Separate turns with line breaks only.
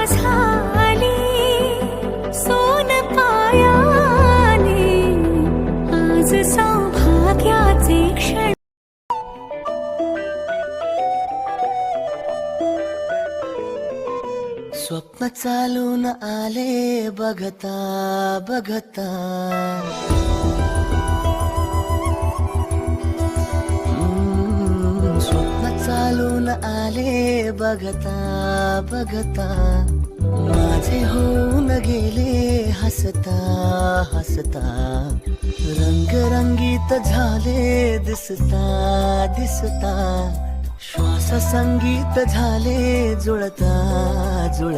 झाली सोन पायाने आज सौभाग्याचे क्षण
स्वप्न चालून आले बघता बघता स्वप्न चालून आले बघता बघता माझे होऊन गेले हसता हसता रंगरंगीत झाले दिसता दिसता श्वास संगीत झाले जुळता जुळता